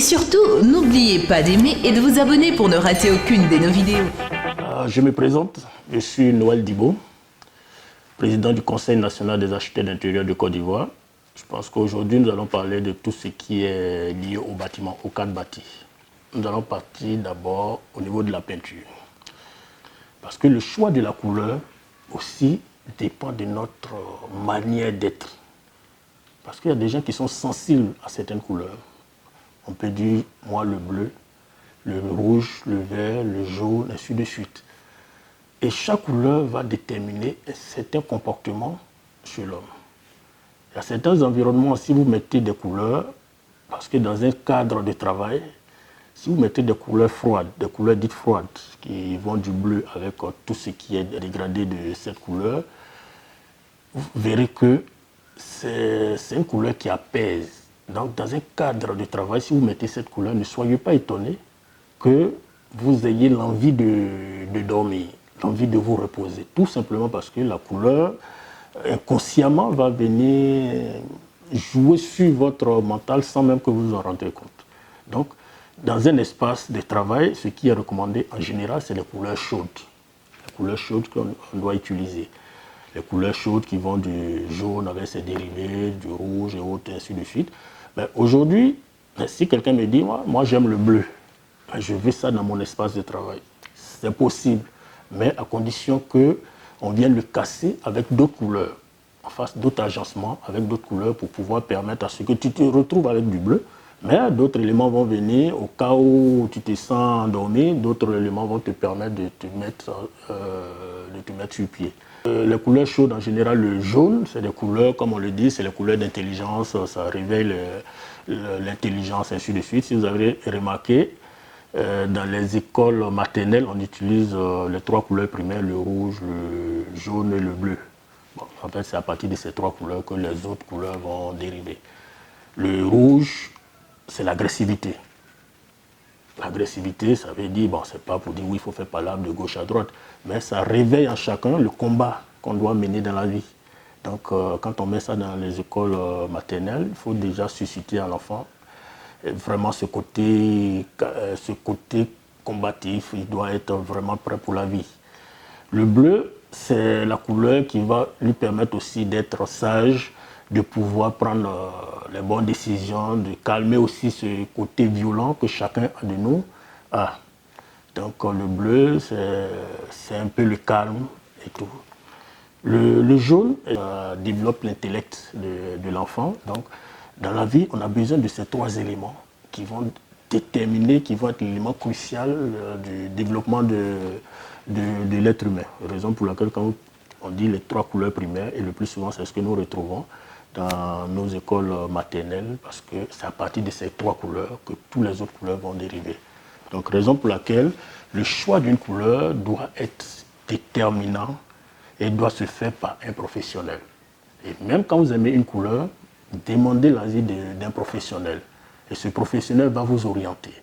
surtout, n'oubliez pas d'aimer et de vous abonner pour ne rater aucune de nos vidéos. Je me présente, je suis Noël Dibo, président du Conseil national des architectes d'intérieur de Côte d'Ivoire. Je pense qu'aujourd'hui, nous allons parler de tout ce qui est lié au bâtiment, au cadre bâti. Nous allons partir d'abord au niveau de la peinture. Parce que le choix de la couleur aussi dépend de notre manière d'être. Parce qu'il y a des gens qui sont sensibles à certaines couleurs. On peut dire, moi, le bleu, le rouge, le vert, le jaune, ainsi de suite. Et chaque couleur va déterminer un certain comportement chez l'homme. Il y a certains environnements, si vous mettez des couleurs, parce que dans un cadre de travail, si vous mettez des couleurs froides, des couleurs dites froides, qui vont du bleu avec tout ce qui est dégradé de cette couleur, vous verrez que c'est une couleur qui apaise. Donc, dans un cadre de travail, si vous mettez cette couleur, ne soyez pas étonné que vous ayez l'envie de dormir, l'envie de vous reposer. Tout simplement parce que la couleur, inconsciemment, va venir jouer sur votre mental sans même que vous vous en rendez compte. Donc, dans un espace de travail, ce qui est recommandé en général, c'est les couleurs chaudes. Les couleurs chaudes qu'on doit utiliser. Les couleurs chaudes qui vont du jaune avec ses dérivés, du rouge et autres, ainsi de suite. Aujourd'hui, si quelqu'un me dit, moi j'aime le bleu, je veux ça dans mon espace de travail. C'est possible, mais à condition qu'on vienne le casser avec d'autres couleurs. On fasse d'autres agencements avec d'autres couleurs pour pouvoir permettre à ce que tu te retrouves avec du bleu. Mais d'autres éléments vont venir au cas où tu te sens endormi, d'autres éléments vont te permettre de te mettre sur pied. Les couleurs chaudes, en général, le jaune, c'est des couleurs, comme on le dit, c'est les couleurs d'intelligence, ça réveille l'intelligence, ainsi de suite. Si vous avez remarqué, dans les écoles maternelles, on utilise les trois couleurs primaires, le rouge, le jaune et le bleu. Bon, en fait, c'est à partir de ces trois couleurs que les autres couleurs vont dériver. Le rouge, c'est l'agressivité. L'agressivité, ça veut dire, bon, c'est pas pour dire oui, il faut faire palabre de gauche à droite, mais ça réveille en chacun le combat qu'on doit mener dans la vie. Donc, quand on met ça dans les écoles maternelles, il faut déjà susciter à l'enfant vraiment ce côté combatif, il doit être vraiment prêt pour la vie. Le bleu, c'est la couleur qui va lui permettre aussi d'être sage, de pouvoir prendre les bonnes décisions, de calmer aussi ce côté violent que chacun de nous a. Donc le bleu, c'est un peu le calme et tout. Le jaune développe l'intellect de l'enfant. Donc dans la vie, on a besoin de ces trois éléments qui vont déterminer, qui vont être l'élément crucial du développement de l'être humain. Raison pour laquelle quand on dit les trois couleurs primaires, et le plus souvent c'est ce que nous retrouvons dans nos écoles maternelles, parce que c'est à partir de ces trois couleurs que toutes les autres couleurs vont dériver. Donc, raison pour laquelle le choix d'une couleur doit être déterminant et doit se faire par un professionnel. Et même quand vous aimez une couleur, demandez l'avis d'un professionnel. Et ce professionnel va vous orienter.